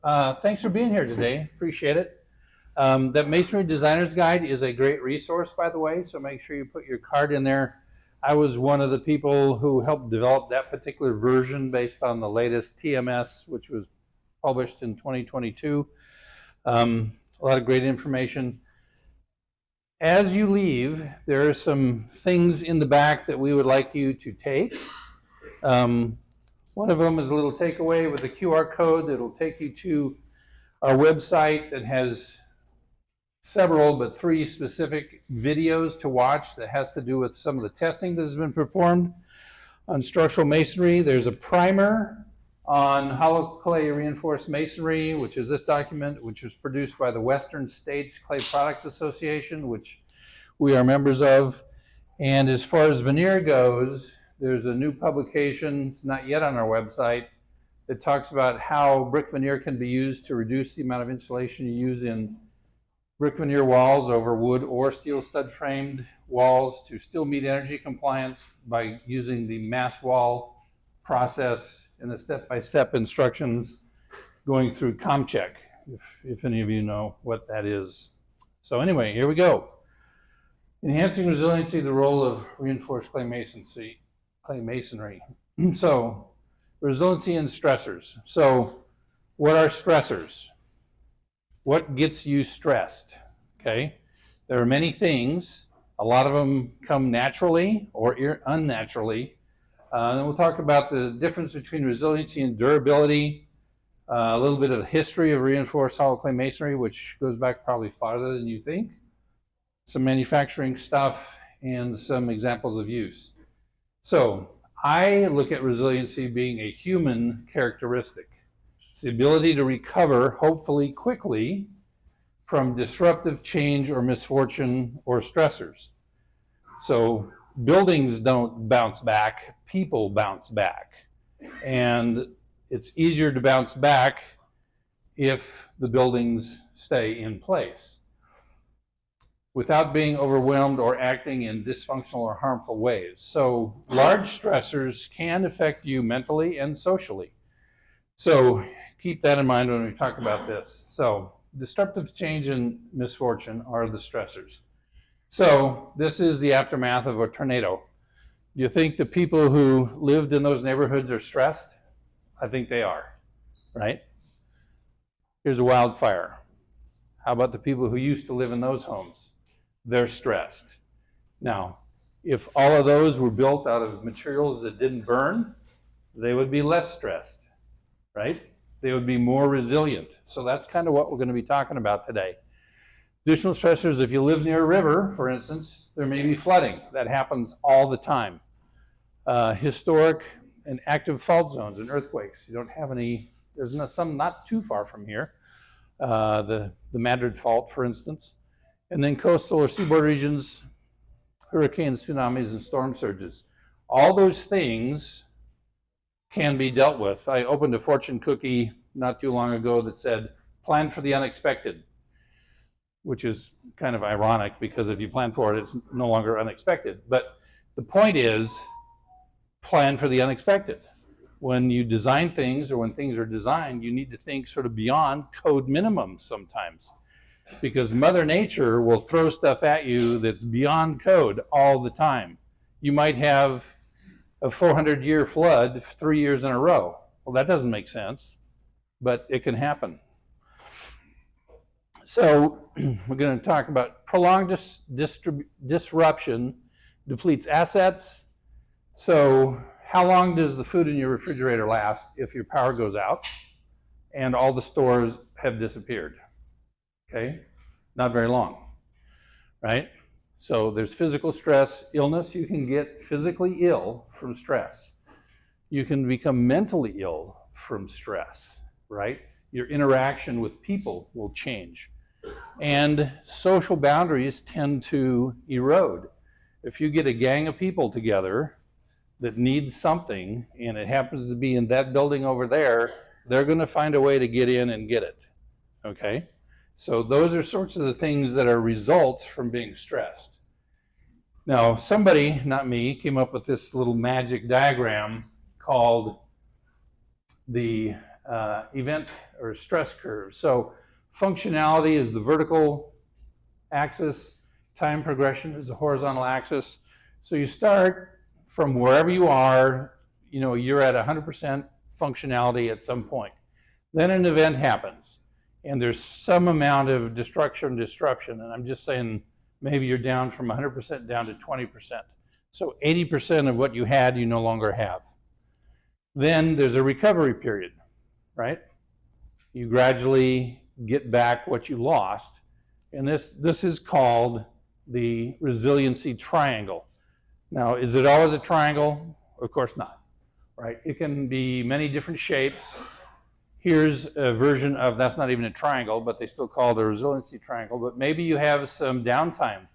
Thanks for being here today. Appreciate it. That Masonry Designer's Guide is a great resource, by the way, so make sure you put your card in there. I was one of the people who helped develop that particular version based on the latest TMS, which was published in 2022. A lot of great information. As you leave, there are some things in the back that we would like you to take. One of them is a little takeaway with a QR code that will take you to our website that has several, but 3 specific videos to watch that has to do with some of the testing that has been performed on structural masonry. There's a primer on hollow clay reinforced masonry, which is this document, which was produced by the Western States Clay Products Association, which we are members of. And as far as veneer goes, there's a new publication, it's not yet on our website, that talks about how brick veneer can be used to reduce the amount of insulation you use in brick veneer walls over wood or steel stud framed walls to still meet energy compliance by using the mass wall process and the step-by-step instructions going through ComCheck, if any of you know what that is. So anyway, here we go. Enhancing resiliency, the role of reinforced clay masonry. So resiliency and stressors. So what are stressors? What gets you stressed? Okay, there are many things. A lot of them come naturally or unnaturally. And we'll talk about the difference between resiliency and durability, a little bit of the history of reinforced hollow clay masonry, which goes back probably farther than you think, some manufacturing stuff, and some examples of use. So I look at resiliency being a human characteristic. It's the ability to recover, hopefully quickly, from disruptive change or misfortune or stressors. So buildings don't bounce back, people bounce back. And it's easier to bounce back if the buildings stay in place without being overwhelmed or acting in dysfunctional or harmful ways. So large stressors can affect you mentally and socially. So keep that in mind when we talk about this. So disruptive change and misfortune are the stressors. So this is the aftermath of a tornado. Do you think the people who lived in those neighborhoods are stressed? I think they are, right? Here's a wildfire. How about the people who used to live in those homes? They're stressed. Now, if all of those were built out of materials that didn't burn, they would be less stressed, right? They would be more resilient. So that's kind of what we're going to be talking about today. Additional stressors, if you live near a river, for instance, there may be flooding. That happens all the time. Historic and active fault zones and earthquakes. You don't have any, there's some not too far from here. The Madrid Fault, for instance. And then coastal or seaboard regions, hurricanes, tsunamis, and storm surges. All those things can be dealt with. I opened a fortune cookie not too long ago that said, plan for the unexpected, which is kind of ironic because if you plan for it, it's no longer unexpected. But the point is, plan for the unexpected. When you design things or when things are designed, you need to think sort of beyond code minimum sometimes, because Mother Nature will throw stuff at you that's beyond code all the time. You might have a 400-year flood 3 years in a row. Well, that doesn't make sense, but it can happen. So we're going to talk about prolonged disruption depletes assets. So how long does the food in your refrigerator last if your power goes out and all the stores have disappeared? Okay, not very long, right? So there's physical stress, illness. You can get physically ill from stress. You can become mentally ill from stress, right? Your interaction with people will change. And social boundaries tend to erode. If you get a gang of people together that need something and it happens to be in that building over there, they're going to find a way to get in and get it, okay? So those are sorts of the things that are results from being stressed. Now, somebody, not me, came up with this little magic diagram called the event or stress curve. So functionality is the vertical axis, time progression is the horizontal axis. So you start from wherever you are, you're at 100% functionality at some point. Then an event happens, and there's some amount of destruction, disruption, and I'm just saying maybe you're down from 100% down to 20%. So 80% of what you had, you no longer have. Then there's a recovery period, right? You gradually get back what you lost, and this is called the resiliency triangle. Now, is it always a triangle? Of course not, right? It can be many different shapes. Here's a version of, that's not even a triangle, but they still call it a resiliency triangle. But maybe you have some downtime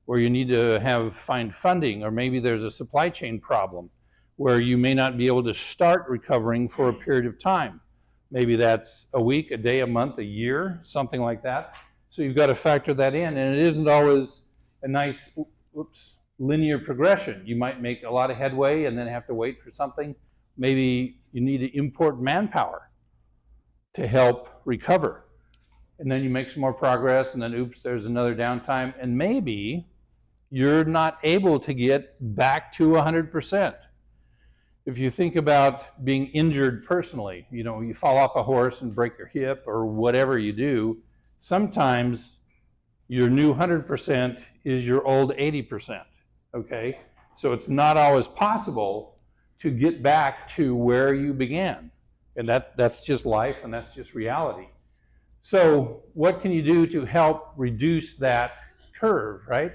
where you need to find funding, or maybe there's a supply chain problem where you may not be able to start recovering for a period of time. Maybe that's a week, a day, a month, a year, something like that. So you've got to factor that in, and it isn't always a nice, linear progression. You might make a lot of headway and then have to wait for something. Maybe you need to import manpower to help recover. And then you make some more progress, and then oops, there's another downtime, and maybe you're not able to get back to 100%. If you think about being injured personally, you fall off a horse and break your hip or whatever you do, sometimes your new 100% is your old 80%, okay? So it's not always possible to get back to where you began. And that's just life, and that's just reality. So what can you do to help reduce that curve, right?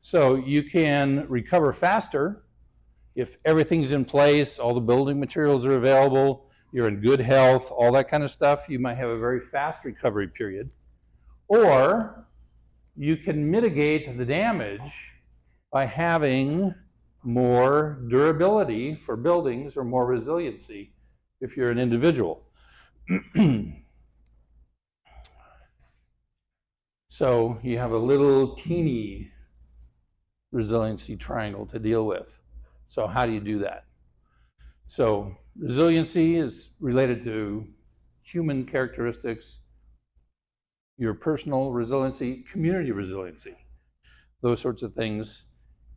So you can recover faster if everything's in place, all the building materials are available, you're in good health, all that kind of stuff. You might have a very fast recovery period. Or you can mitigate the damage by having more durability for buildings or more resiliency if you're an individual. So you have a little teeny resiliency triangle to deal with. So how do you do that? So resiliency is related to human characteristics, your personal resiliency, community resiliency. Those sorts of things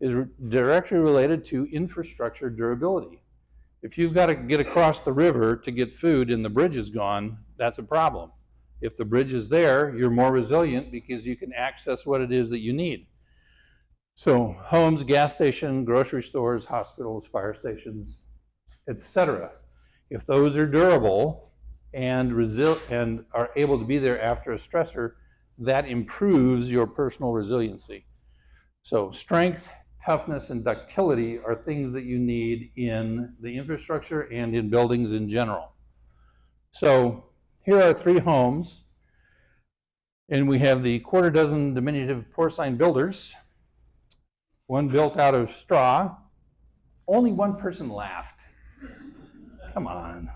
is directly related to infrastructure durability. If you've got to get across the river to get food and the bridge is gone, that's a problem. If the bridge is there, you're more resilient because you can access what it is that you need. So homes, gas stations, grocery stores, hospitals, fire stations, etc. If those are durable and are able to be there after a stressor, that improves your personal resiliency. So strength, toughness, and ductility are things that you need in the infrastructure and in buildings in general. So here are 3 homes, and we have the 25 diminutive porcelain builders. One built out of straw. Only one person laughed. Come on.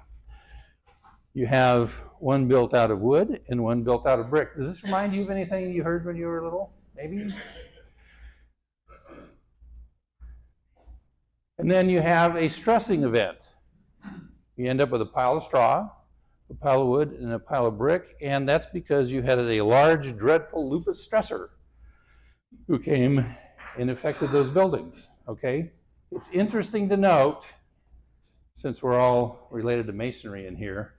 You have one built out of wood and one built out of brick. Does this remind you of anything you heard when you were little? Maybe? And then you have a stressing event. You end up with a pile of straw, a pile of wood, and a pile of brick, and that's because you had a large, dreadful lupus stressor who came and affected those buildings, okay? It's interesting to note, since we're all related to masonry in here,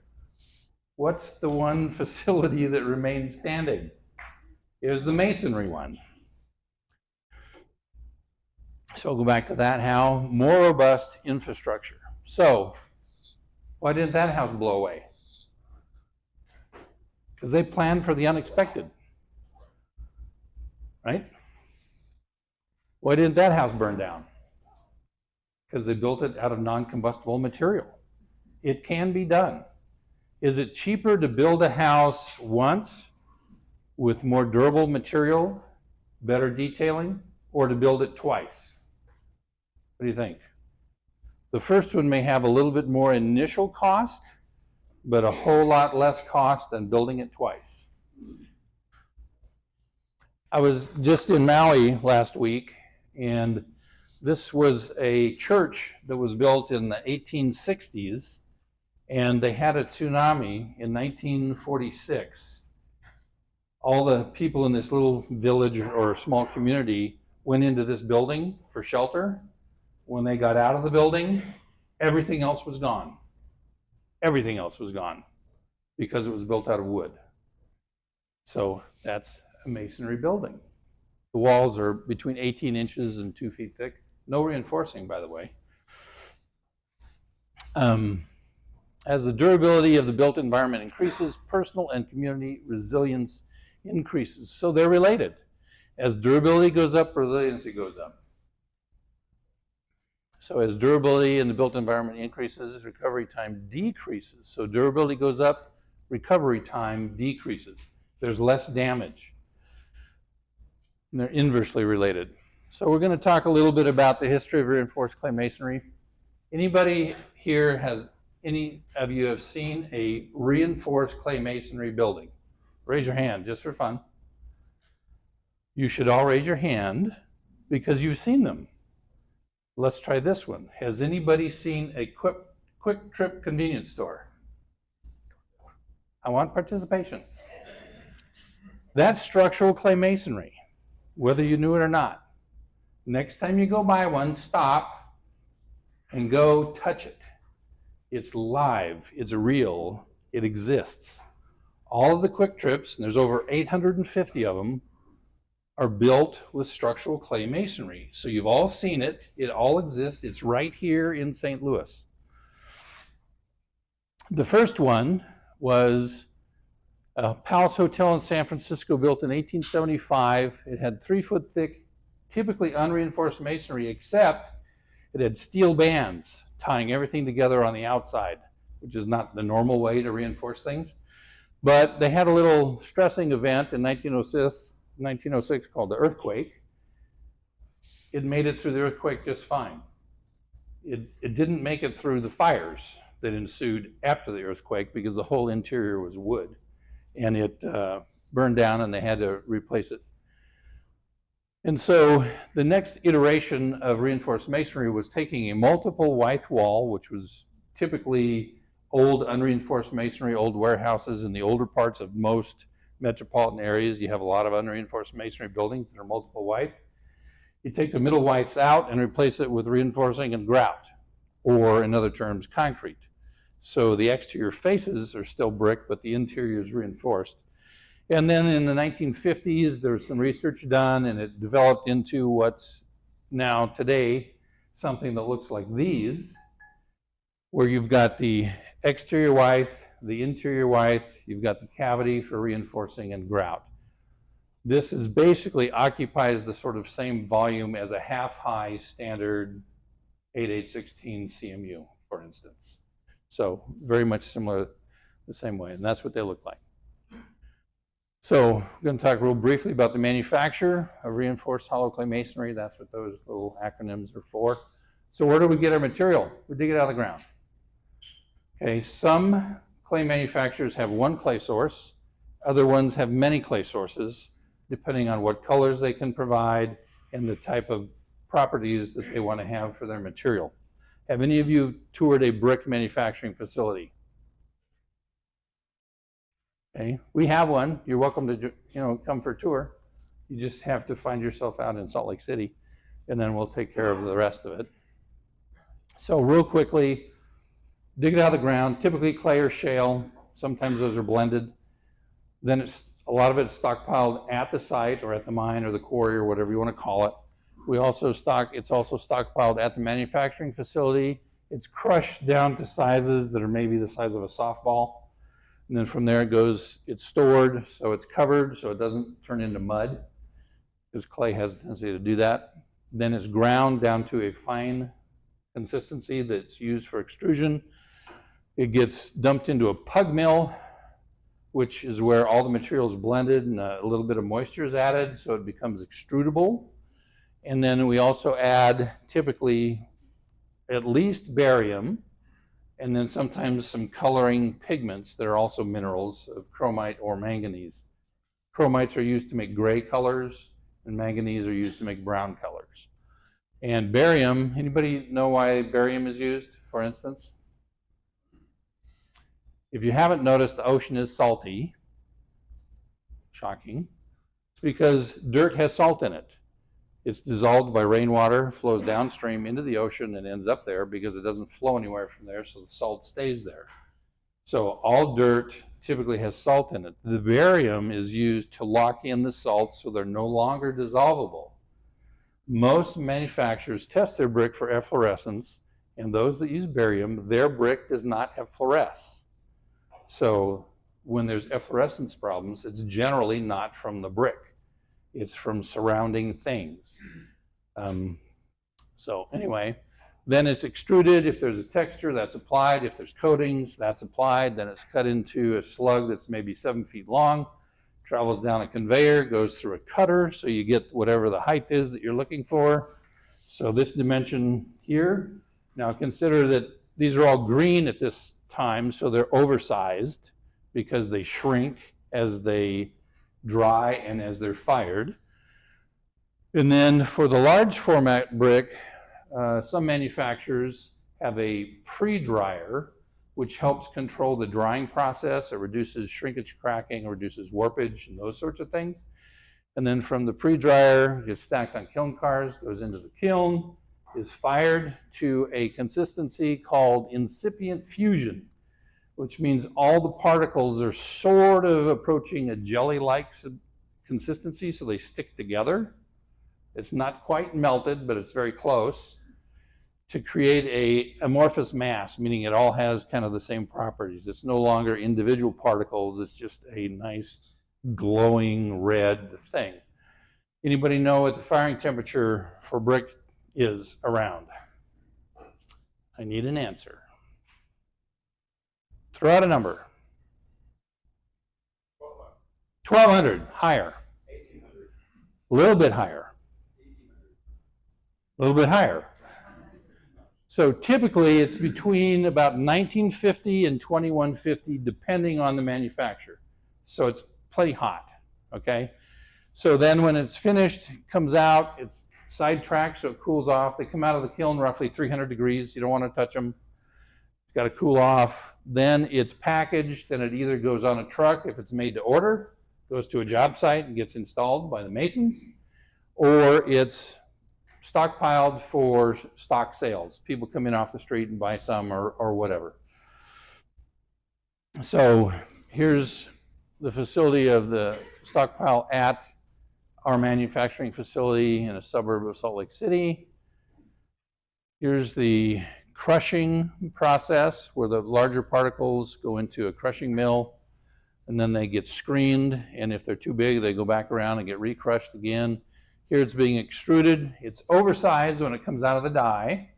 what's the one facility that remains standing? It was the masonry one. So I'll go back to that, how more robust infrastructure. So why didn't that house blow away? Because they planned for the unexpected, right? Why didn't that house burn down? Because they built it out of non-combustible material. It can be done. Is it cheaper to build a house once with more durable material, better detailing, or to build it twice? What do you think? The first one may have a little bit more initial cost, but a whole lot less cost than building it twice. I was just in Maui last week, and this was a church that was built in the 1860s, And they had a tsunami in 1946. All the people in this little village or small community went into this building for shelter. When they got out of the building, everything else was gone. Everything else was gone because it was built out of wood. So that's a masonry building. The walls are between 18 inches and 2 feet thick. No reinforcing, by the way. As the durability of the built environment increases, personal and community resilience increases. So they're related. As durability goes up, resiliency goes up. So as durability in the built environment increases, recovery time decreases. So durability goes up, recovery time decreases. There's less damage. And they're inversely related. So we're going to talk a little bit about the history of reinforced clay masonry. Anybody here any of you have seen a reinforced clay masonry building? Raise your hand, just for fun. You should all raise your hand because you've seen them. Let's try this one. Has anybody seen a quick trip convenience store? I want participation. That's structural clay masonry, whether you knew it or not. Next time you go by one, stop and go touch it. It's live, it's real, it exists. All of the quick trips, and there's over 850 of them, are built with structural clay masonry. So you've all seen it, it all exists, it's right here in St. Louis. The first one was a Palace Hotel in San Francisco built in 1875. It had 3 foot thick, typically unreinforced masonry, except it had steel bands tying everything together on the outside, which is not the normal way to reinforce things. But they had a little stressing event in 1906 called the earthquake. It made it through the earthquake just fine. It didn't make it through the fires that ensued after the earthquake because the whole interior was wood. And it burned down and they had to replace it. And so the next iteration of reinforced masonry was taking a multiple wythe wall, which was typically old unreinforced masonry, old warehouses in the older parts of most metropolitan areas. You have a lot of unreinforced masonry buildings that are multiple wythe. You take the middle wythes out and replace it with reinforcing and grout, or in other terms, concrete. So the exterior faces are still brick, but the interior is reinforced. And then in the 1950s, there was some research done, and it developed into what's now today something that looks like these, where you've got the exterior wythe, the interior wythe, you've got the cavity for reinforcing and grout. This is basically occupies the sort of same volume as a half-high standard 8816 CMU, for instance. So very much similar, the same way, and that's what they look like. So we're going to talk real briefly about the manufacture of reinforced hollow clay masonry. That's what those little acronyms are for. So where do we get our material? We dig it out of the ground. Okay, some clay manufacturers have one clay source. Other ones have many clay sources, depending on what colors they can provide and the type of properties that they want to have for their material. Have any of you toured a brick manufacturing facility? Okay, we have one. You're welcome to come for a tour. You just have to find yourself out in Salt Lake City, and then we'll take care of the rest of it. So real quickly, dig it out of the ground, typically clay or shale. Sometimes those are blended. Then a lot of it's stockpiled at the site or at the mine or the quarry or whatever you want to call it. It's also stockpiled at the manufacturing facility. It's crushed down to sizes that are maybe the size of a softball. And then from there it's stored, so it's covered so it doesn't turn into mud, because clay has a tendency to do that. Then it's ground down to a fine consistency that's used for extrusion. It gets dumped into a pug mill, which is where all the material is blended and a little bit of moisture is added, so it becomes extrudable. And then we also add typically at least barium, and then sometimes some coloring pigments that are also minerals of chromite or manganese. Chromites are used to make gray colors, and manganese are used to make brown colors. And barium, anybody know why barium is used, for instance? If you haven't noticed, the ocean is salty. Shocking. It's because dirt has salt in it. It's dissolved by rainwater, flows downstream into the ocean, and ends up there because it doesn't flow anywhere from there, so the salt stays there. So all dirt typically has salt in it. The barium is used to lock in the salts so they're no longer dissolvable. Most manufacturers test their brick for efflorescence, and those that use barium, their brick does not effloresce. So when there's efflorescence problems, it's generally not from the brick. It's from surrounding things. So anyway, then it's extruded. If there's a texture, that's applied. If there's coatings, that's applied. Then it's cut into a slug that's maybe 7 feet long, travels down a conveyor, goes through a cutter, so you get whatever the height is that you're looking for. So this dimension here, now consider that these are all green at this time, so they're oversized because they shrink as they dry and as they're fired. And then for the large format brick, some manufacturers have a pre-dryer, which helps control the drying process. It reduces shrinkage, cracking, reduces warpage, and those sorts of things. And then from the pre-dryer, it gets stacked on kiln cars, goes into the kiln, is fired to a consistency called incipient fusion, which means all the particles are sort of approaching a jelly-like consistency, so they stick together. It's not quite melted, but it's very close, to create a amorphous mass, meaning it all has kind of the same properties. It's no longer individual particles, it's just a nice glowing red thing. Anybody know what the firing temperature for brick is around? I need an answer. Throw out a number. 1,200, higher. 1,800. A little bit higher. 1,800. A little bit higher. So typically it's between about 1950 and 2150, depending on the manufacturer. So it's plenty hot, okay? So then when it's finished, it comes out, it's sidetracked, so it cools off. They come out of the kiln roughly 300 degrees. You don't want to touch them. It's got to cool off. Then it's packaged, and it either goes on a truck if it's made to order, goes to a job site and gets installed by the masons, or it's stockpiled for stock sales. People come in off the street and buy some or whatever. So here's the facility of the stockpile at our manufacturing facility in a suburb of Salt Lake City. Here's the crushing process where the larger particles go into a crushing mill and then they get screened, and if they're too big they go back around and get recrushed again. Here it's being extruded. It's oversized when it comes out of the die,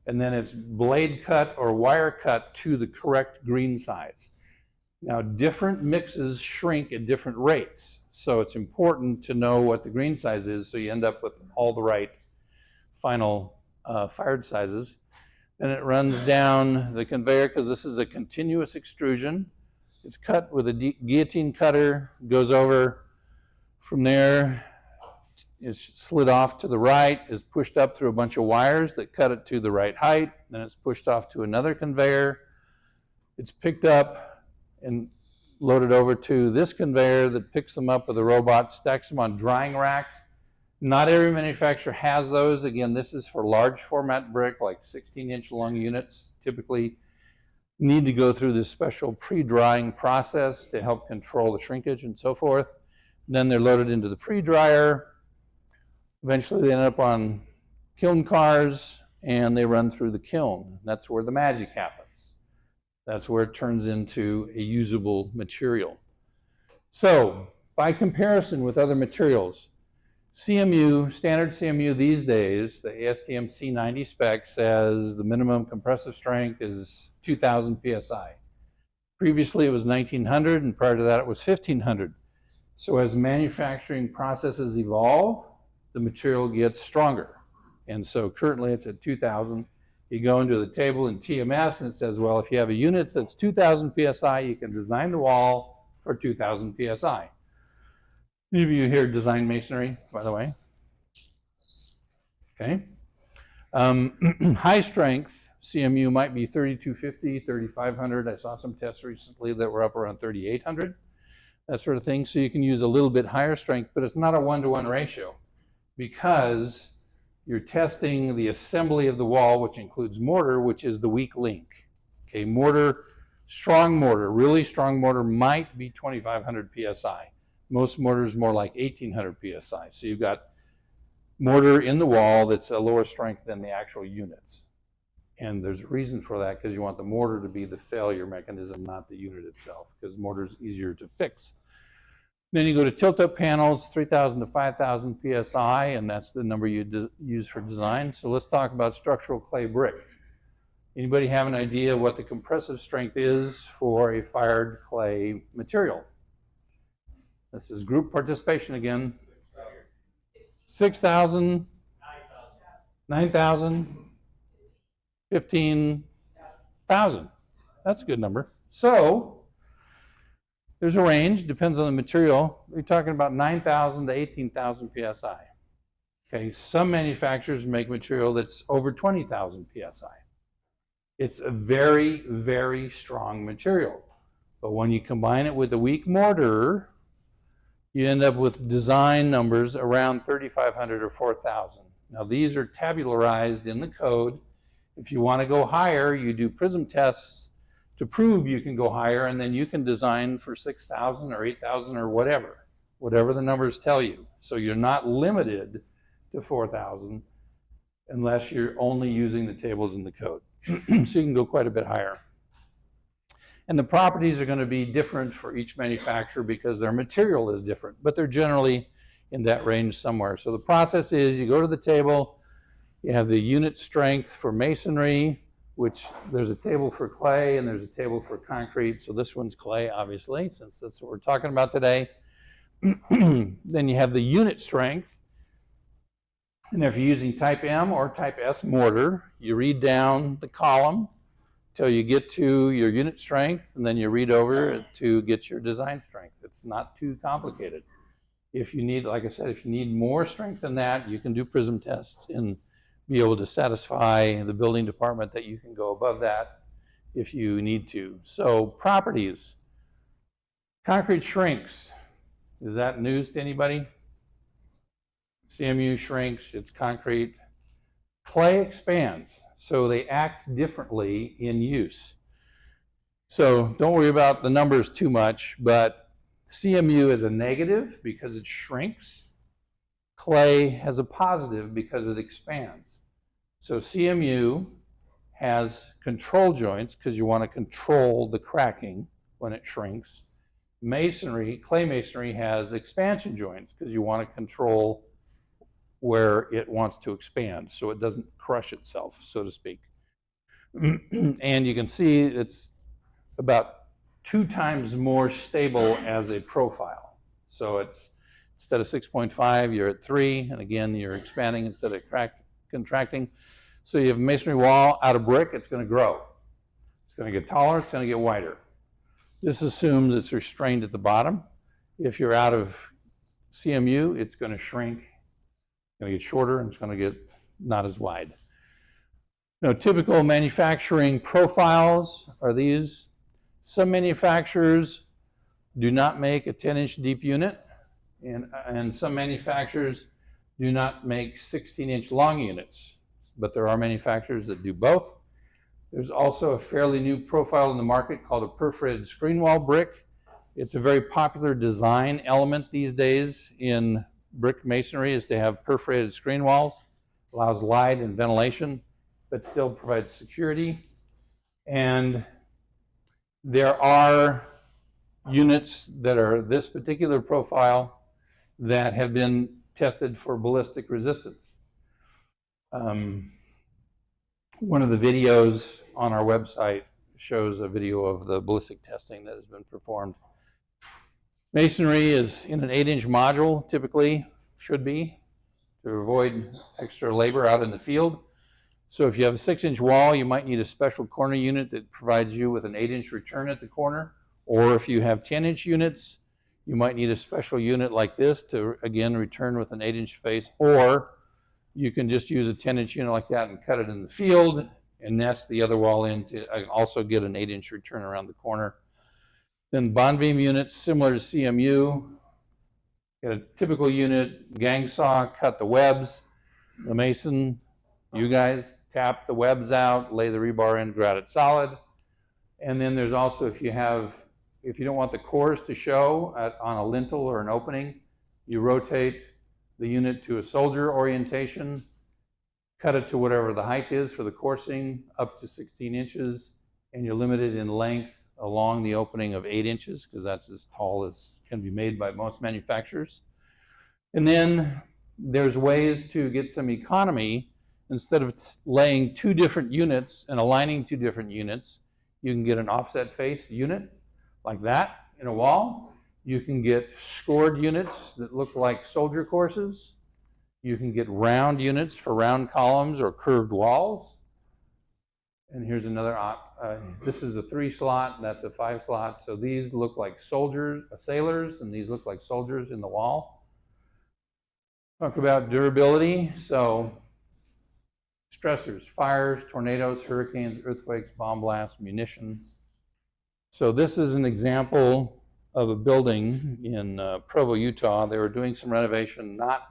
and then it's blade cut or wire cut to the correct green size. Now different mixes shrink at different rates, so it's important to know what the green size is so you end up with all the right final fired sizes. Then it runs down the conveyor because this is a continuous extrusion. It's cut with a guillotine cutter, goes over. From there, it's slid off to the right, is pushed up through a bunch of wires that cut it to the right height. Then it's pushed off to another conveyor. It's picked up and loaded over to this conveyor that picks them up with a robot, stacks them on drying racks. Not every manufacturer has those. Again, this is for large format brick, like 16-inch long units. Typically need to go through this special pre-drying process to help control the shrinkage and so forth. And then they're loaded into the pre-dryer. Eventually they end up on kiln cars and they run through the kiln. That's where the magic happens. That's where it turns into a usable material. So by comparison with other materials, CMU, standard CMU these days, the ASTM C90 spec says the minimum compressive strength is 2,000 PSI. Previously it was 1,900, and prior to that it was 1,500. So as manufacturing processes evolve, the material gets stronger. And so currently it's at 2,000. You go into the table in TMS and it says, well, if you have a unit that's 2,000 PSI, you can design the wall for 2,000 PSI. Any of you here design masonry, by the way? Okay. High strength CMU might be 3250, 3500. I saw some tests recently that were up around 3800, that sort of thing. So you can use a little bit higher strength, but it's not a one-to-one ratio because you're testing the assembly of the wall, which includes mortar, which is the weak link. Okay, mortar, strong mortar, really strong mortar might be 2500 PSI. Most mortars more like 1800 PSI. So you've got mortar in the wall that's a lower strength than the actual units. And there's a reason for that, because you want the mortar to be the failure mechanism, not the unit itself, because mortar is easier to fix. Then you go to tilt-up panels, 3,000 to 5,000 PSI, and that's the number you use for design. So let's talk about structural clay brick. Anybody have an idea what the compressive strength is for a fired clay material? This is group participation again. 6,000, 9,000, 15,000. That's a good number. So there's a range, depends on the material. We're talking about 9,000 to 18,000 PSI. Okay, some manufacturers make material that's over 20,000 PSI. It's a very, very strong material. But when you combine it with a weak mortar, you end up with design numbers around 3,500 or 4,000. Now these are tabularized in the code. If you want to go higher, you do prism tests to prove you can go higher, and then you can design for 6,000 or 8,000 or whatever the numbers tell you. So you're not limited to 4,000 unless you're only using the tables in the code. So you can go quite a bit higher. And the properties are going to be different for each manufacturer because their material is different, but they're generally in that range somewhere. So the process is you go to the table, you have the unit strength for masonry, which there's a table for clay and there's a table for concrete. So this one's clay, obviously, since that's what we're talking about today. Then you have the unit strength. And if you're using type M or type S mortar, you read down the column till you get to your unit strength, and then you read over to get your design strength. It's not too complicated. If you need, like I said, if you need more strength than that, you can do prism tests and be able to satisfy the building department that you can go above that if you need to. So properties. Concrete shrinks. Is that news to anybody? CMU shrinks, it's concrete. Clay expands, so they act differently in use. So don't worry about the numbers too much, but CMU is a negative because it shrinks. Clay has a positive because it expands. So CMU has control joints because you want to control the cracking when it shrinks. Masonry, clay masonry, has expansion joints because you want to control where it wants to expand so it doesn't crush itself, so to speak. And you can see it's about 2 times more stable as a profile. So it's instead of 6.5, you're at 3, and again, you're expanding instead of contracting. So you have a masonry wall out of brick, it's going to grow. It's going to get taller, it's going to get wider. This assumes it's restrained at the bottom. If you're out of CMU, it's going to shrink, it's going to get shorter, and it's going to get not as wide. Now, typical manufacturing profiles are these. Some manufacturers do not make a 10-inch deep unit, and some manufacturers do not make 16-inch long units, but there are manufacturers that do both. There's also a fairly new profile in the market called a perforated screen wall brick. It's a very popular design element these days in brick masonry is to have perforated screen walls. Allows light and ventilation, but still provides security. And there are units that are this particular profile that have been tested for ballistic resistance. One of the videos on our website shows a video of the ballistic testing that has been performed. Masonry is in an 8-inch module, typically, should be, to avoid extra labor out in the field. So if you have a 6-inch wall, you might need a special corner unit that provides you with an 8-inch return at the corner. Or if you have 10-inch units, you might need a special unit like this to, again, return with an 8-inch face. Or you can just use a 10-inch unit like that and cut it in the field and nest the other wall in to also get an 8-inch return around the corner. Then bond beam units, similar to CMU. Get a typical unit, gang saw, cut the webs. The mason, you guys, tap the webs out, lay the rebar in, grout it solid. And then there's also, if you don't want the cores to show on a lintel or an opening, you rotate the unit to a soldier orientation, cut it to whatever the height is for the coursing, up to 16 inches, and you're limited in length along the opening of 8 inches, because that's as tall as can be made by most manufacturers. And then there's ways to get some economy. Instead of laying 2 different units and aligning 2 different units, you can get an offset face unit like that in a wall. You can get scored units that look like soldier courses. You can get round units for round columns or curved walls. And here's another, this is a 3-slot, and that's a 5-slot. So these look like soldiers, sailors, and these look like soldiers in the wall. Talk about durability. So stressors, fires, tornadoes, hurricanes, earthquakes, bomb blasts, munitions. So this is an example of a building in Provo, Utah. They were doing some renovation, not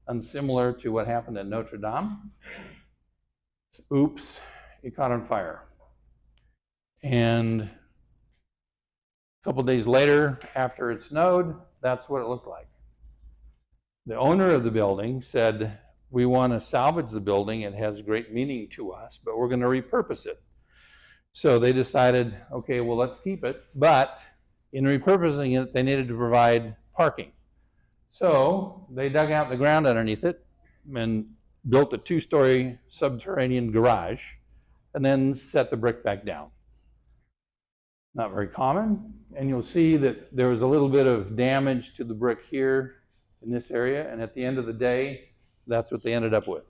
unsimilar to what happened at Notre Dame. Oops, it caught on fire. And a couple days later, after it snowed, that's what it looked like. The owner of the building said, we want to salvage the building. It has great meaning to us, but we're going to repurpose it. So they decided, okay, well, let's keep it. But in repurposing it, they needed to provide parking. So they dug out the ground underneath it and built a 2-story subterranean garage and then set the brick back down. Not very common. And you'll see that there was a little bit of damage to the brick here in this area. And at the end of the day, that's what they ended up with.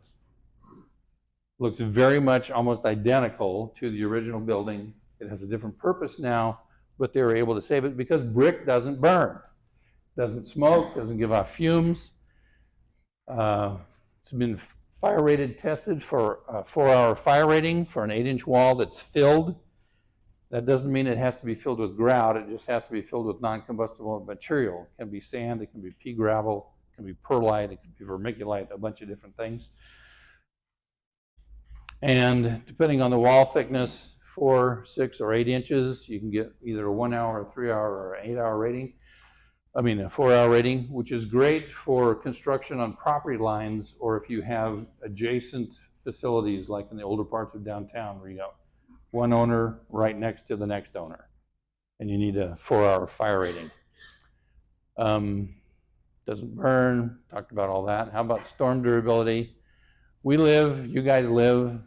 Looks very much almost identical to the original building. It has a different purpose now, but they were able to save it because brick doesn't burn. Doesn't smoke, doesn't give off fumes. It's been fire rated tested for a 4-hour fire rating for an 8-inch wall that's filled. That doesn't mean it has to be filled with grout. It just has to be filled with non-combustible material. It can be sand, it can be pea gravel, it can be perlite, it can be vermiculite, a bunch of different things. And depending on the wall thickness, 4, 6, or 8 inches, you can get either a 1-hour, a 3-hour, or an 8-hour rating. A 4-hour rating, which is great for construction on property lines, or if you have adjacent facilities like in the older parts of downtown where you got one owner right next to the next owner and you need a 4-hour fire rating. Doesn't burn, talked about all that. How about storm durability? You guys live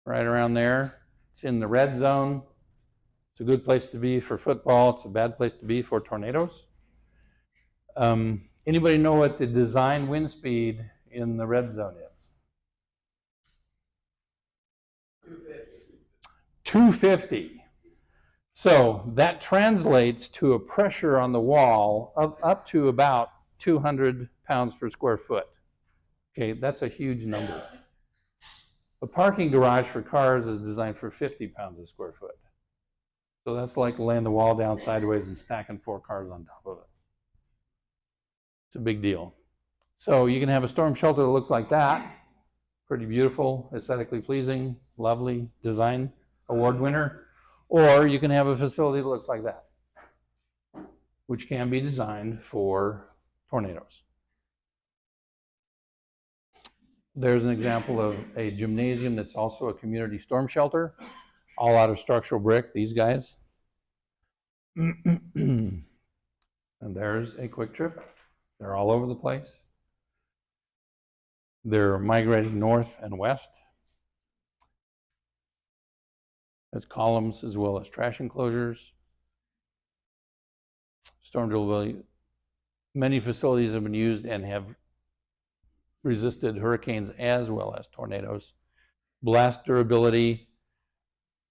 right around there. It's in the red zone. It's a good place to be for football. It's a bad place to be for tornadoes. Anybody know what the design wind speed in the red zone is? 250. So that translates to a pressure on the wall of up to about 200 pounds per square foot. Okay, that's a huge number. A parking garage for cars is designed for 50 pounds a square foot. So that's like laying the wall down sideways and stacking 4 cars on top of it. It's a big deal. So you can have a storm shelter that looks like that. Pretty beautiful, aesthetically pleasing, lovely design award winner. Or you can have a facility that looks like that, which can be designed for tornadoes. There's an example of a gymnasium that's also a community storm shelter, all out of structural brick, these guys. And there's a Quick Trip. They're all over the place. They're migrating north and west. There's columns as well as trash enclosures. Storm durability. Many facilities have been used and have resisted hurricanes as well as tornadoes. Blast durability.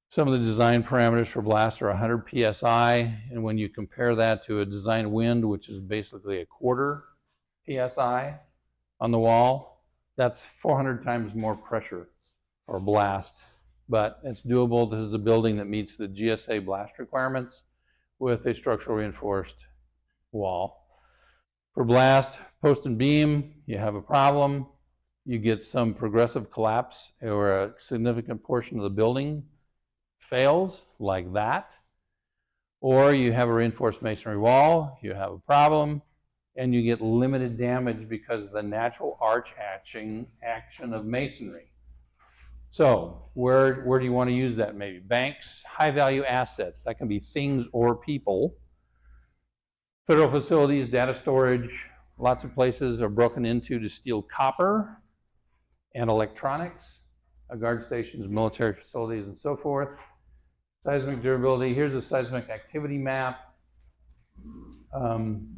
Some of the design parameters for blasts are 100 psi, and when you compare that to a design wind, which is basically a 1/4 psi on the wall, that's 400 times more pressure or blast, but it's doable. This is a building that meets the GSA blast requirements with a structural reinforced wall. For blast, post and beam, you have a problem. You get some progressive collapse or a significant portion of the building fails like that. Or you have a reinforced masonry wall, you have a problem, and you get limited damage because of the natural arch action of masonry. So where do you want to use that? Maybe banks, high value assets. That can be things or people. Federal facilities, data storage, lots of places are broken into to steal copper and electronics, guard stations, military facilities, and so forth. Seismic durability, here's a seismic activity map.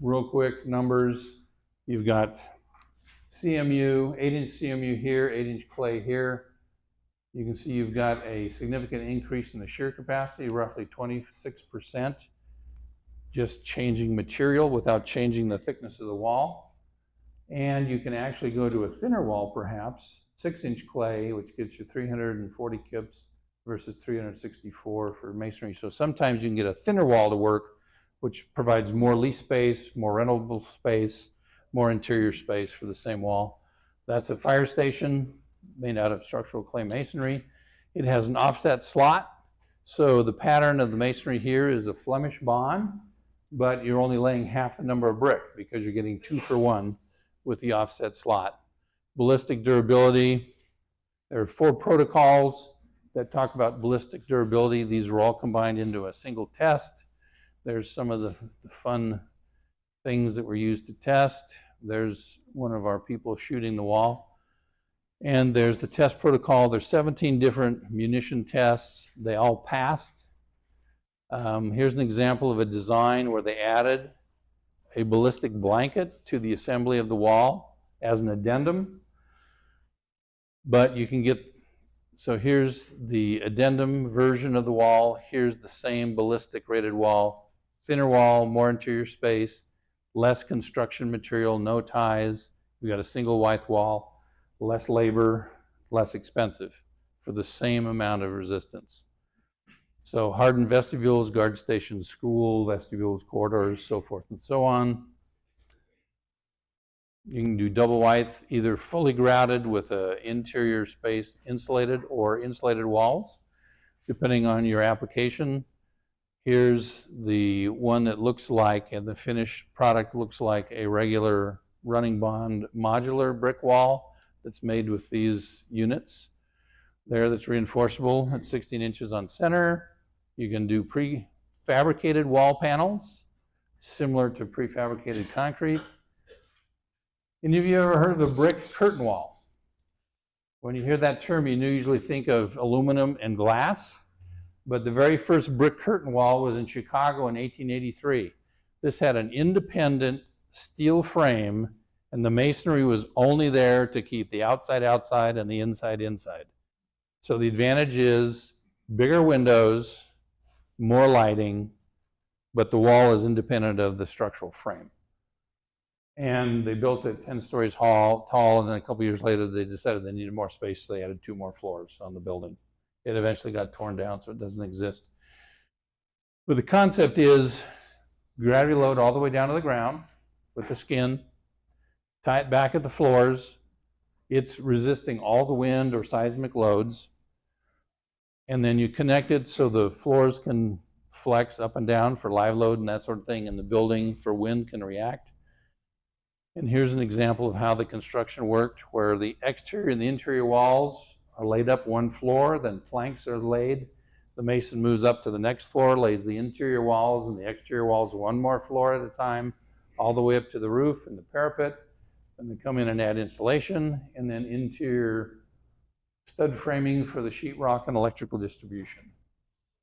Real quick numbers, you've got CMU, 8-inch CMU here, 8-inch clay here. You can see you've got a significant increase in the shear capacity, roughly 26%, just changing material without changing the thickness of the wall. And you can actually go to a thinner wall perhaps, 6-inch clay, which gets you 340 kips versus 364 for masonry. So sometimes you can get a thinner wall to work, which provides more lease space, more rentable space, more interior space for the same wall. That's a fire station made out of structural clay masonry. It has an offset slot. So the pattern of the masonry here is a Flemish bond, but you're only laying half the number of brick because you're getting 2 for 1 with the offset slot. Ballistic durability, there are 4 protocols that talk about ballistic durability. These are all combined into a single test. There's some of the fun things that were used to test. There's one of our people shooting the wall. And there's the test protocol. There's 17 different munition tests. They all passed. Here's an example of a design where they added a ballistic blanket to the assembly of the wall as an addendum. But you can get, so here's the addendum version of the wall. Here's the same ballistic rated wall. Thinner wall, more interior space, less construction material, no ties. We got a single white wall. Less labor, less expensive for the same amount of resistance. So hardened vestibules, guard stations, school vestibules, corridors, so forth and so on. You can do double white, either fully grouted with an interior space insulated or insulated walls, depending on your application. Here's the one that looks like, and the finished product looks like a regular running bond modular brick wall that's made with these units there that's reinforceable at 16 inches on center. You can do prefabricated wall panels, similar to prefabricated concrete. Any of you ever heard of a brick curtain wall? When you hear that term, you usually think of aluminum and glass, but the very first brick curtain wall was in Chicago in 1883. This had an independent steel frame, and the masonry was only there to keep the outside outside and the inside inside. So the advantage is bigger windows, more lighting, but the wall is independent of the structural frame. And they built it 10 stories tall, and then a couple years later they decided they needed more space, so they added 2 more floors on the building. It eventually got torn down, so it doesn't exist. But the concept is gravity load all the way down to the ground with the skin, tie it back at the floors. It's resisting all the wind or seismic loads. And then you connect it so the floors can flex up and down for live load and that sort of thing, and the building for wind can react. And here's an example of how the construction worked, where the exterior and the interior walls are laid up one floor, then planks are laid. The mason moves up to the next floor, lays the interior walls and the exterior walls one more floor at a time, all the way up to the roof and the parapet. And they come in and add insulation, and then interior stud framing for the sheetrock and electrical distribution.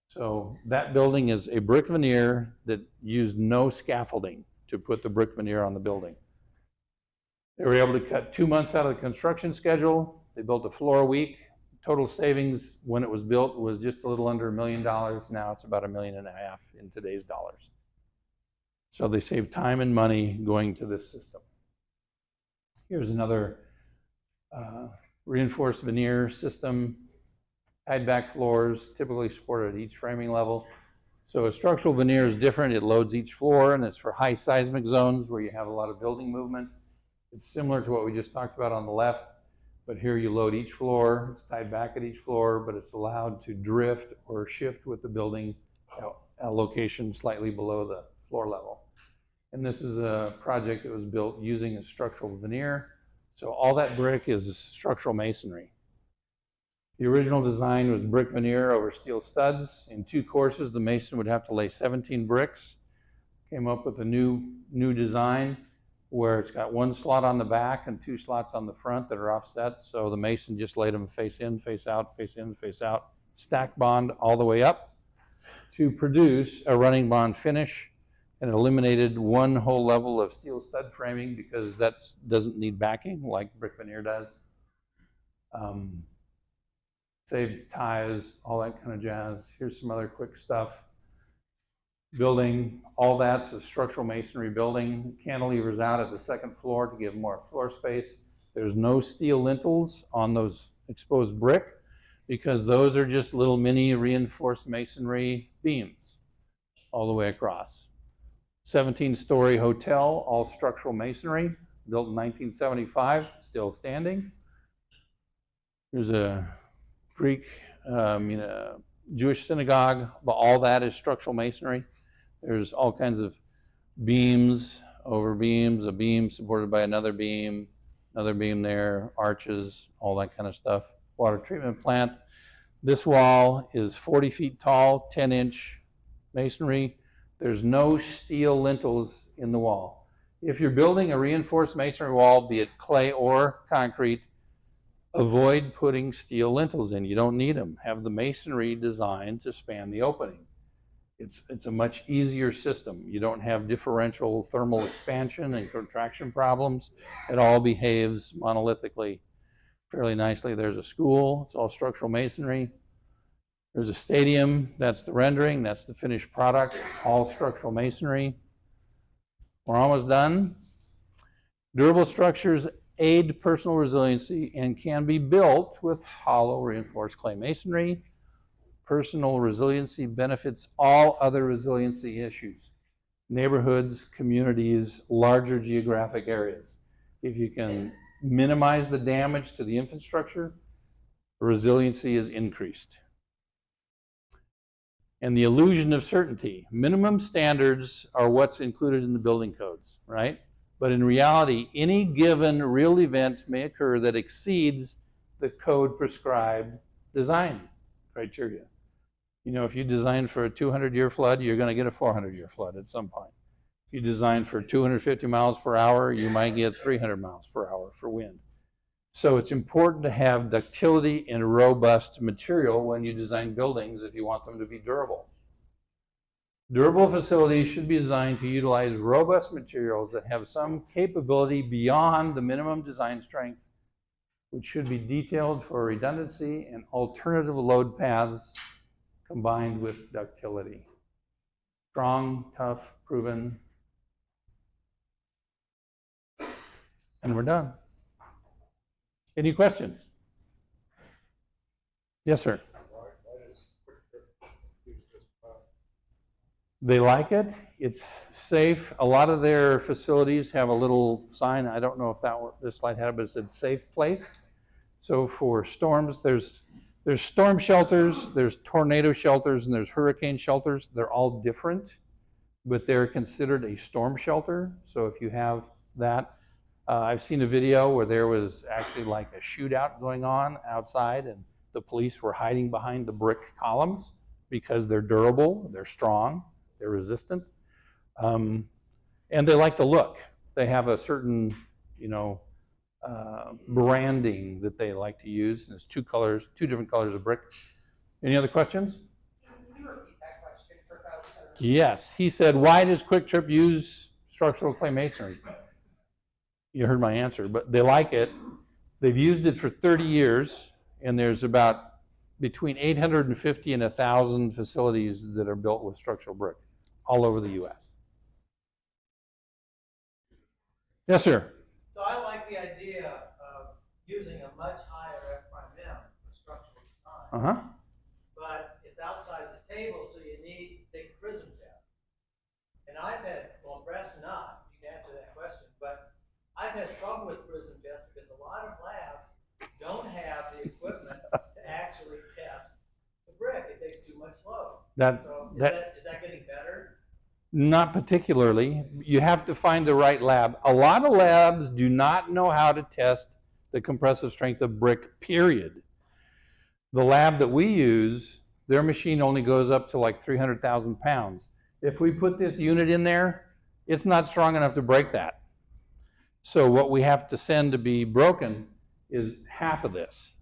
So that building is a brick veneer that used no scaffolding to put the brick veneer on the building. They were able to cut 2 months out of the construction schedule. They built a floor a week. Total savings when it was built was just a little under $1 million. Now it's about $1.5 million in today's dollars. So they saved time and money going to this system. Here's another reinforced veneer system. tied back floors, typically supported at each framing level. So a structural veneer is different. It loads each floor, and it's for high seismic zones where you have a lot of building movement. It's similar to what we just talked about on the left, but here you load each floor. It's tied back at each floor, but it's allowed to drift or shift with the building at a location slightly below the floor level. And this is a project that was built using a structural veneer. So all that brick is structural masonry. The original design was brick veneer over steel studs. In 2 courses, the mason would have to lay 17 bricks. Came up with a new design where it's got 1 slot on the back and 2 slots on the front that are offset. So the mason just laid them face in, face out, face in, face out, stack bond all the way up to produce a running bond finish, and eliminated 1 whole level of steel stud framing because that doesn't need backing like brick veneer does. Saved ties, all that kind of jazz. Here's some other quick stuff. Building, all that's a structural masonry building. Cantilevers out at the 2nd floor to give more floor space. There's no steel lintels on those exposed brick because those are just little mini reinforced masonry beams all the way across. 17-story hotel, all structural masonry, built in 1975, still standing. There's a Greek, Jewish synagogue, but all that is structural masonry. There's all kinds of beams over beams, a beam supported by another beam there, arches, all that kind of stuff. Water treatment plant. This wall is 40 feet tall, 10-inch masonry. There's no steel lintels in the wall. If you're building a reinforced masonry wall, be it clay or concrete, avoid putting steel lintels in. You don't need them. Have the masonry designed to span the opening. It's a much easier system. You don't have differential thermal expansion and contraction problems. It all behaves monolithically fairly nicely. There's a school. It's all structural masonry. There's a stadium. That's the rendering. That's the finished product. All structural masonry. We're almost done. Durable structures aid personal resiliency and can be built with hollow reinforced clay masonry. Personal resiliency benefits all other resiliency issues. Neighborhoods, communities, larger geographic areas. If you can minimize the damage to the infrastructure, resiliency is increased. And the illusion of certainty. Minimum standards are what's included in the building codes, right? But in reality, any given real event may occur that exceeds the code prescribed design criteria. You know, if you design for a 200-year flood, you're going to get a 400-year flood at some point. If you design for 250 miles per hour, you might get 300 miles per hour for wind. So it's important to have ductility and robust material when you design buildings if you want them to be durable. Durable facilities should be designed to utilize robust materials that have some capability beyond the minimum design strength, which should be detailed for redundancy and alternative load paths combined with ductility. Strong, tough, proven. And we're done. Any questions? Yes, sir. They like it. It's safe. A lot of their facilities have a little sign. I don't know if this slide had it, but it said safe place. So for storms, there's storm shelters, there's tornado shelters, and there's hurricane shelters. They're all different, but they're considered a storm shelter. So if you have that, I've seen a video where there was actually like a shootout going on outside, and the police were hiding behind the brick columns because they're durable, they're strong, they're resistant, and they like the look. They have a certain, branding that they like to use. And there's two different colors of brick. Any other questions? Can you repeat that question for folks? Yes. He said, why does Quick Trip use structural clay masonry? You heard my answer, but they like it. They've used it for 30 years, and there's about between 850 and 1,000 facilities that are built with structural brick all over the U.S. Yes, sir. So I like the idea of using a much higher F prime M for structural design. So is that getting better? Not particularly. You have to find the right lab. A lot of labs do not know how to test the compressive strength of brick, period. The lab that we use, their machine only goes up to like 300,000 pounds. If we put this unit in there, it's not strong enough to break that. So what we have to send to be broken is half of this.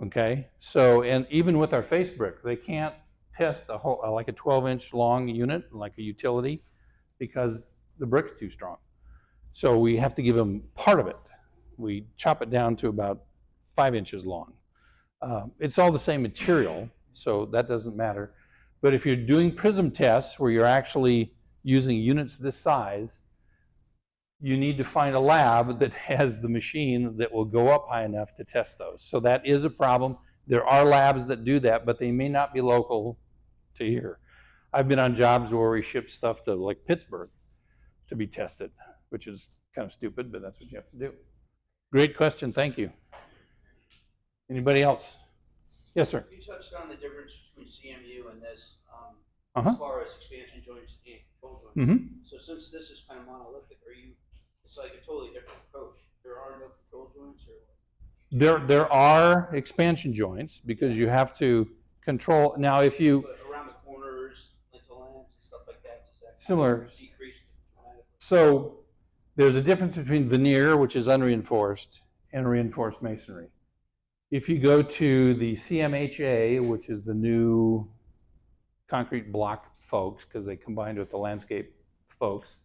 Okay, so, and even with our face brick, they can't test a whole, like a 12-inch long unit, like a utility, because the brick's too strong. So we have to give them part of it. We chop it down to about 5 inches long. It's all the same material, so that doesn't matter. But if you're doing prism tests where you're actually using units this size, you need to find a lab that has the machine that will go up high enough to test those. So that is a problem. There are labs that do that, but they may not be local to here. I've been on jobs where we ship stuff to like Pittsburgh to be tested, which is kind of stupid, but that's what you have to do. Great question, thank you. Anybody else? Yes, sir. You touched on the difference between CMU and this, Uh-huh. as far as expansion joints and control joints. Mm-hmm. So since this is kind of monolithic, it's like a totally different approach. There are no control joints, or There are expansion joints because you have to control. Now, if you but around the corners, lintel ends, and stuff like that, does that Similar. decrease dramatically? So there's a difference between veneer, which is unreinforced, and reinforced masonry. If you go to the CMHA, which is the new concrete block folks, because they combined with the landscape folks,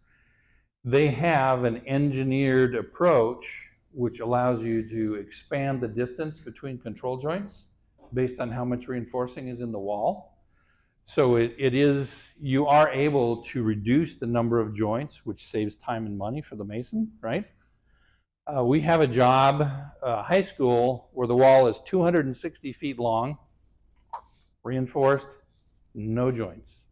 they have an engineered approach which allows you to expand the distance between control joints based on how much reinforcing is in the wall. So you are able to reduce the number of joints, which saves time and money for the mason, right? We have a job, high school, where the wall is 260 feet long, reinforced, no joints.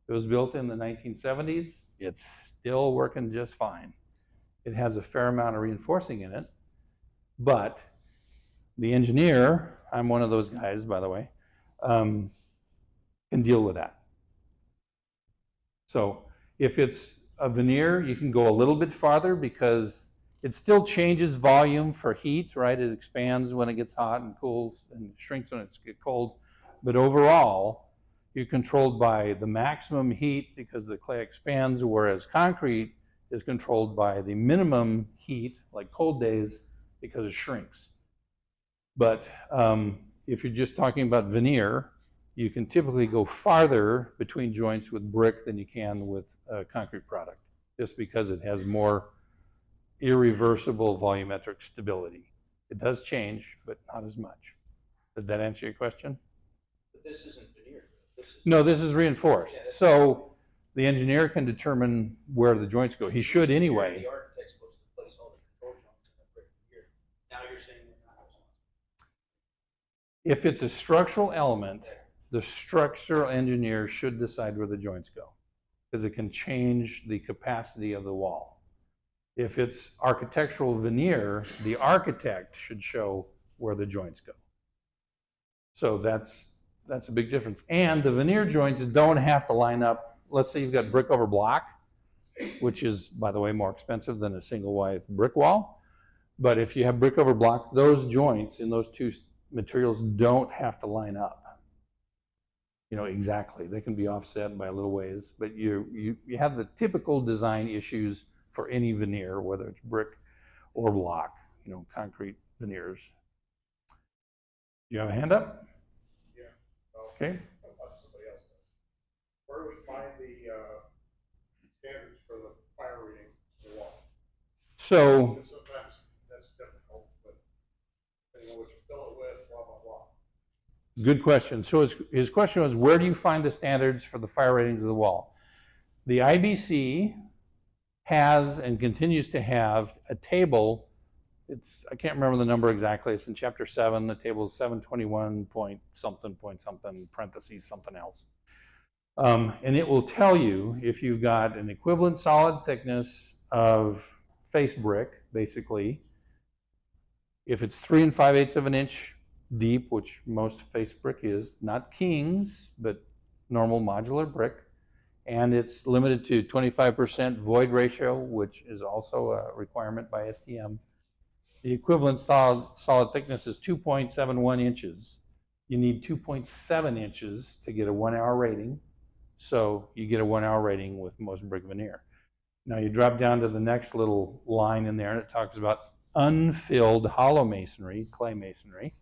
It was built in the 1970s. It's still working just fine. It has a fair amount of reinforcing in it, but the engineer, I'm one of those guys, by the way, can deal with that. So if it's a veneer, you can go a little bit farther because it still changes volume for heat, right? It expands when it gets hot and cools and shrinks when it gets cold. But overall, you're controlled by the maximum heat because the clay expands, whereas concrete is controlled by the minimum heat, like cold days, because it shrinks. But if you're just talking about veneer, you can typically go farther between joints with brick than you can with a concrete product, just because it has more irreversible volumetric stability. It does change, but not as much. Did that answer your question? But this isn't veneer. No, this is reinforced. So the engineer can determine where the joints go. He should anyway. The architect's supposed to place all the control joints in the brick veneer. Now you're saying they're not. If it's a structural element, the structural engineer should decide where the joints go, because it can change the capacity of the wall. If it's architectural veneer, the architect should show where the joints go. So that's a big difference. And the veneer joints don't have to line up. Let's say you've got brick over block, which is, by the way, more expensive than a single wide brick wall. But if you have brick over block, those joints in those two materials don't have to line up. You know, exactly. They can be offset by a little ways, but you have the typical design issues for any veneer, whether it's brick or block, you know, concrete veneers. You have a hand up? Yeah. Okay. Somebody else does. Where do we find the standards for the fire rating in the wall? So And sometimes that's difficult, but depending on what you fill it with, blah, blah, blah. good question. So his question was, where do you find the standards for the fire ratings of the wall? The IBC has and continues to have a table. I can't remember the number exactly. It's in chapter 7. The table is 721 point something, parentheses, something else. And it will tell you if you've got an equivalent solid thickness of face brick, basically. If it's 3 5/8 of an inch deep, which most face brick is, not kings, but normal modular brick. And it's limited to 25% void ratio, which is also a requirement by STM. The equivalent solid thickness is 2.71 inches. You need 2.7 inches to get a 1 hour rating. So you get a 1 hour rating with most brick veneer. Now you drop down to the next little line in there and it talks about unfilled hollow masonry, clay masonry.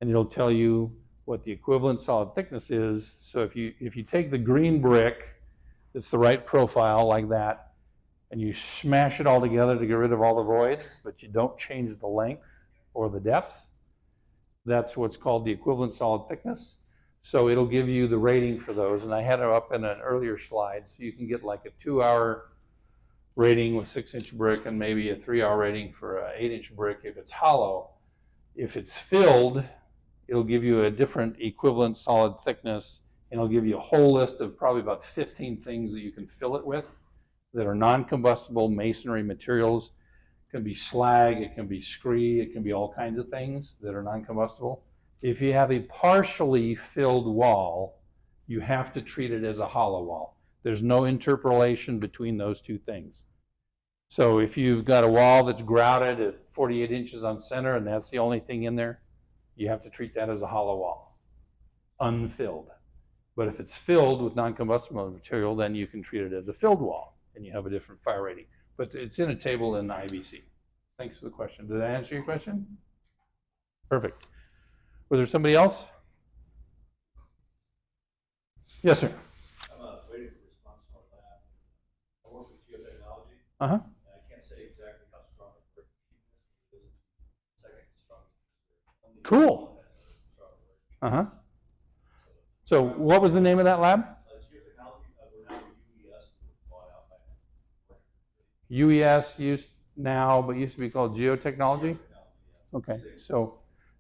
And it'll tell you what the equivalent solid thickness is. So if you take the green brick, it's the right profile like that, and you smash it all together to get rid of all the voids, but you don't change the length or the depth, that's what's called the equivalent solid thickness. So it'll give you the rating for those, and I had it up in an earlier slide, so you can get like a 2 hour rating with 6-inch brick and maybe a 3 hour rating for an 8-inch brick if it's hollow. If it's filled, it'll give you a different equivalent solid thickness, and it'll give you a whole list of probably about 15 things that you can fill it with that are non-combustible masonry materials. It can be slag, it can be scree, it can be all kinds of things that are non-combustible. If you have a partially filled wall, you have to treat it as a hollow wall. There's no interpolation between those two things. So if you've got a wall that's grouted at 48 inches on center and that's the only thing in there, you have to treat that as a hollow wall, unfilled. But if it's filled with non-combustible material, then you can treat it as a filled wall, and you have a different fire rating. But it's in a table in the IBC. Thanks for the question. Did that answer your question? Perfect. Was there somebody else? Yes, sir. I'm waiting for a response from our lab. I work with geotechnology. Uh-huh. And I can't say exactly how strong the brick is because the second strongest. Cool. Uh-huh. So what was the name of that lab? Geotechnology, we're now UES, bought out by UES used now, but used to be called geotechnology? Okay, so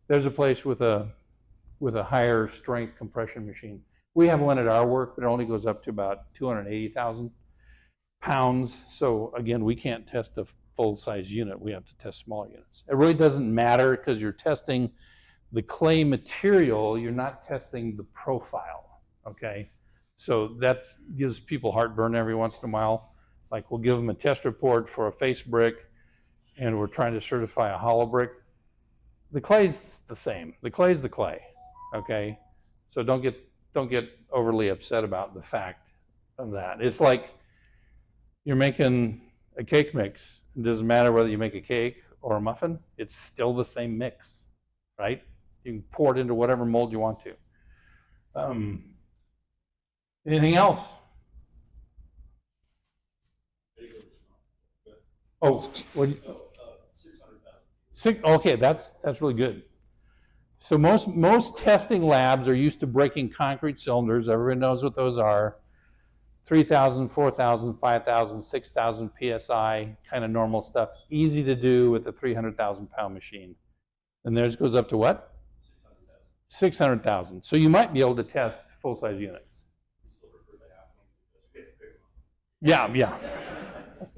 there's a place with a higher strength compression machine. We have one at our work, but it only goes up to about 280,000 pounds. So again, we can't test a full-size unit. We have to test smaller units. It really doesn't matter because you're testing the clay material, you're not testing the profile, okay? So that gives people heartburn every once in a while. Like we'll give them a test report for a face brick and we're trying to certify a hollow brick. The clay's the same. The clay's the clay, okay? So don't get overly upset about the fact of that. It's like you're making a cake mix. It doesn't matter whether you make a cake or a muffin, it's still the same mix, right? You can pour it into whatever mold you want to. Anything else? Oh, what? 600,000. Okay, that's really good. So most testing labs are used to breaking concrete cylinders. Everybody knows what those are. 3,000, 4,000, 5,000, 6,000 PSI, kind of normal stuff. Easy to do with a 300,000 pound machine. And theirs goes up to what? 600,000. So you might be able to test full-size units. Yeah.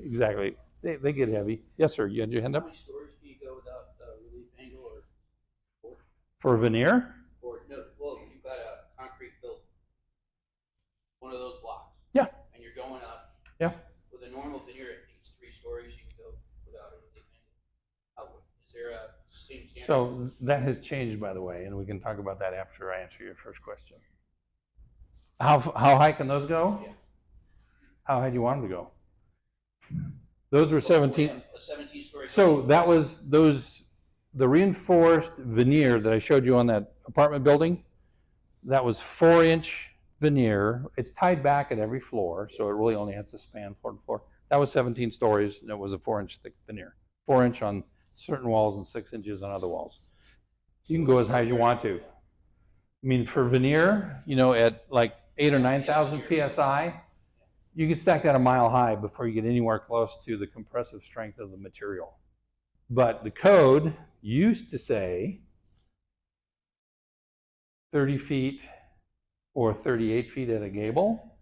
Exactly. They get heavy. Yes, sir. You had your hand How up? many stories can you go without relief angle or For veneer? no? Well, you've got a concrete filled one of those blocks. Yeah. And you're going up. Yeah. With a normal veneer, I think it's 3 stories. You can go without a relief angle. Is there a same standard? So that has changed, by the way, and we can talk about that after I answer your first question. How high can those go? Yeah. How high do you want them to go? Those were 17. A 17-story. So that was the reinforced veneer that I showed you on that apartment building. That was 4-inch veneer. It's tied back at every floor, so it really only has to span floor to floor. That was 17 stories, and it was a 4-inch thick veneer. 4-inch on certain walls and 6 inches on other walls. You can go as high as you want to. I mean, for veneer, at like 8,000 or 9,000 PSI, you can stack that a mile high before you get anywhere close to the compressive strength of the material. But the code used to say 30 feet or 38 feet at a gable,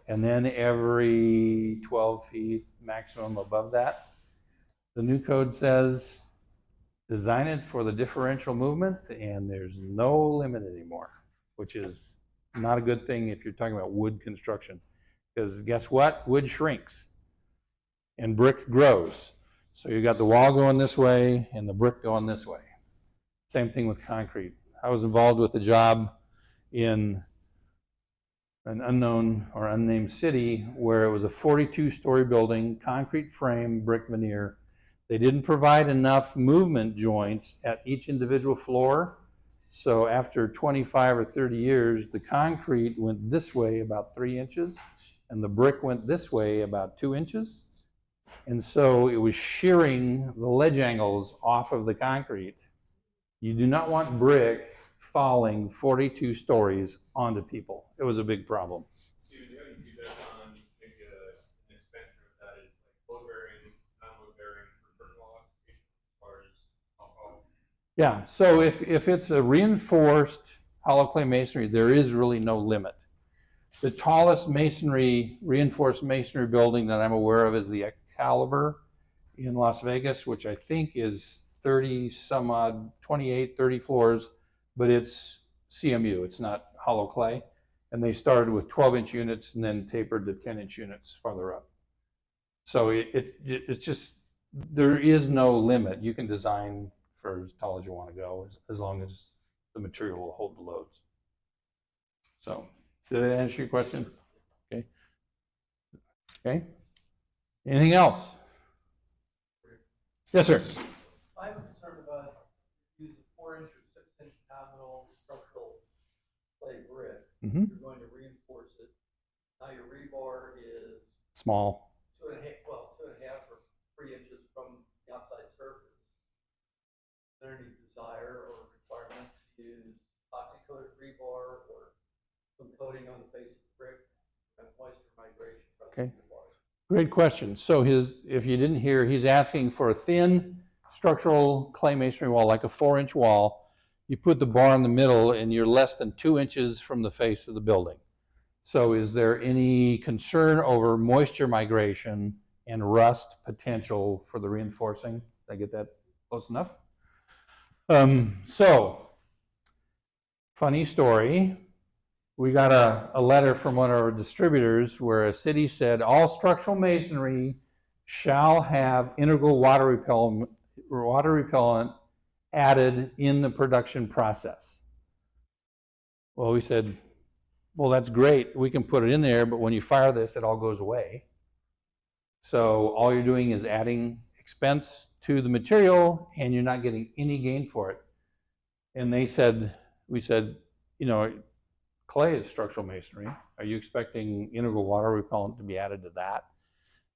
and then every 12 feet maximum above that. The new code says design it for the differential movement, and there's no limit anymore, which is not a good thing if you're talking about wood construction. Because guess what? Wood shrinks and brick grows. So you got the wall going this way and the brick going this way. Same thing with concrete. I was involved with a job in an unknown or unnamed city where it was a 42-story building, concrete frame, brick veneer. They didn't provide enough movement joints at each individual floor. So after 25 or 30 years, the concrete went this way about 3 inches and the brick went this way about 2 inches. And so it was shearing the ledge angles off of the concrete. You do not want brick falling 42 stories onto people. It was a big problem. Steven, do you have any feedback on maybe an expansion of that is like load bearing, non-load bearing for certain wall applications as far as alcohol? Yeah, so if it's a reinforced hollow clay masonry, there is really no limit. The tallest reinforced masonry building that I'm aware of is the Excalibur in Las Vegas, which I think is 30 some odd, 28, 30 floors, but it's CMU, it's not hollow clay. And they started with 12-inch units and then tapered to 10-inch units farther up. So it's just, there is no limit. You can design for as tall as you want to go, as long as the material will hold the loads. So, did that answer your question? Okay. Okay. Anything else? Yes, sir. I'm concerned about using 4-inch or 6-inch nominal structural clay brick. Mm-hmm. You're going to reinforce it. Now your rebar is Small. 2.5 or 3 inches from the outside surface. Is there any desire or requirement to use oxy-coated rebar or some coating on the face of the brick and moisture migration from Okay. the water? Great question. So if you didn't hear, he's asking for a thin structural clay masonry wall, like a 4-inch wall. You put the bar in the middle and you're less than 2 inches from the face of the building. So is there any concern over moisture migration and rust potential for the reinforcing? Did I get that close enough? So, funny story. We got a letter from one of our distributors where a city said all structural masonry shall have integral water repellent added in the production process. Well, we said, well, that's great. We can put it in there, but when you fire this, it all goes away. So all you're doing is adding expense to the material and you're not getting any gain for it. And we said, you know, clay is structural masonry. Are you expecting integral water repellent to be added to that?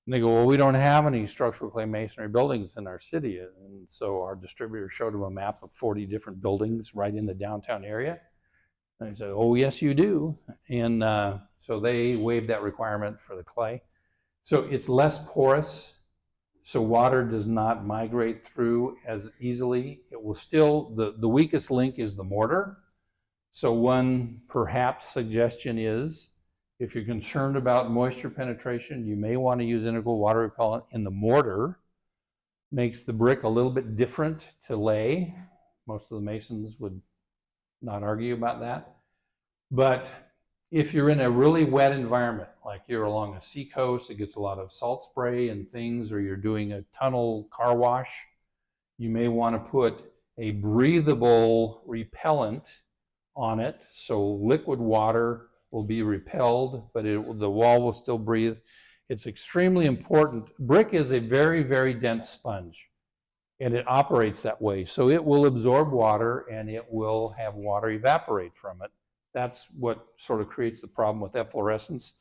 And they go, well, we don't have any structural clay masonry buildings in our city. And so our distributor showed them a map of 40 different buildings right in the downtown area. And I said, oh, yes, you do. And so they waived that requirement for the clay. So it's less porous, so water does not migrate through as easily. It will still, the weakest link is the mortar. So one perhaps suggestion is, if you're concerned about moisture penetration, you may want to use integral water repellent in the mortar. Makes the brick a little bit different to lay. Most of the masons would not argue about that. But if you're in a really wet environment, like you're along a seacoast, it gets a lot of salt spray and things, or you're doing a tunnel car wash, you may want to put a breathable repellent on it, so liquid water will be repelled, but the wall will still breathe. It's extremely important. Brick is a very, very dense sponge, and it operates that way. So it will absorb water, and it will have water evaporate from it. That's what sort of creates the problem with efflorescence,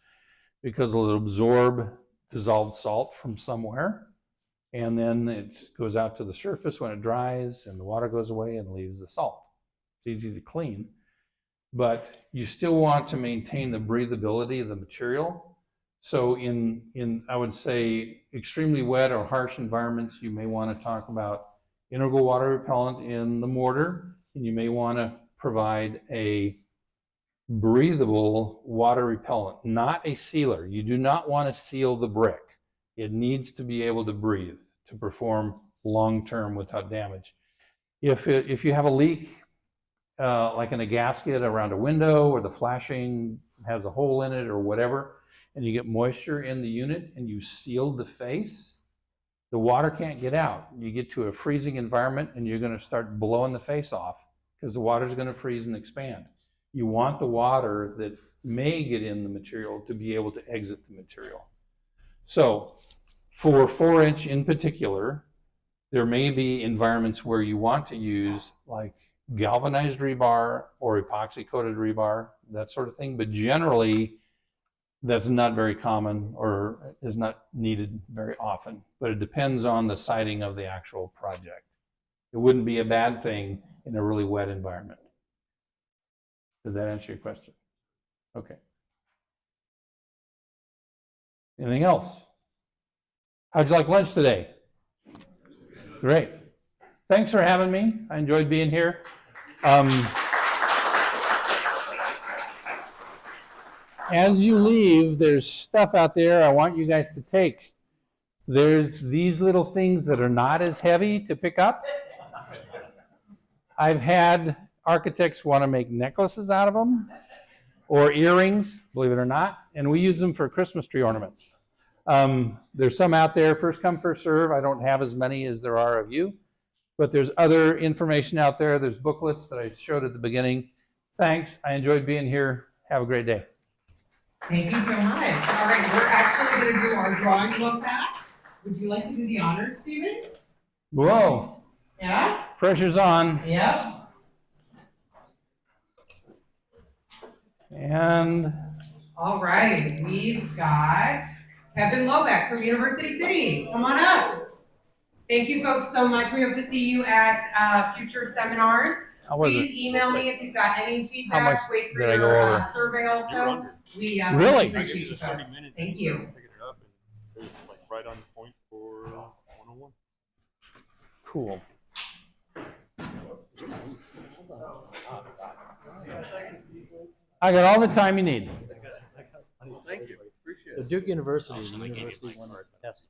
because it'll absorb dissolved salt from somewhere, and then it goes out to the surface when it dries, and the water goes away and leaves the salt. It's easy to clean. But you still want to maintain the breathability of the material. So in I would say, extremely wet or harsh environments, you may want to talk about integral water repellent in the mortar, and you may want to provide a breathable water repellent, not a sealer. You do not want to seal the brick. It needs to be able to breathe to perform long-term without damage. If you have a leak, like in a gasket around a window, or the flashing has a hole in it or whatever, and you get moisture in the unit and you sealed the face, the water can't get out. You get to a freezing environment and you're going to start blowing the face off because the water is going to freeze and expand. You want the water that may get in the material to be able to exit the material. So for 4-inch in particular, there may be environments where you want to use like galvanized rebar or epoxy coated rebar, that sort of thing. But generally, that's not very common or is not needed very often. But it depends on the siting of the actual project. It wouldn't be a bad thing in a really wet environment. Did that answer your question? Okay. Anything else? How'd you like lunch today? Great. Thanks for having me. I enjoyed being here. As you leave, there's stuff out there I want you guys to take. There's these little things that are not as heavy to pick up. I've had architects want to make necklaces out of them or earrings, believe it or not, and we use them for Christmas tree ornaments. There's some out there, first come, first serve. I don't have as many as there are of you, but there's other information out there. There's booklets that I showed at the beginning. Thanks. I enjoyed being here. Have a great day. Thank you so much. All right, we're actually going to do our drawing real fast. Would you like to do the honors, Steven? Whoa. Yeah? Pressure's on. Yep. And All right, we've got Kevin Lobeck from University City. Come on up. Thank you folks so much. We hope to see you at future seminars. how was Please it? email me if you've got any feedback. much Wait for did I go your over? survey also. We Really? appreciate you folks. Thank you. Picking it up and it was like right on point for 101. Cool. I got all the time you need. Thank you. Appreciate The Duke University, the university won a test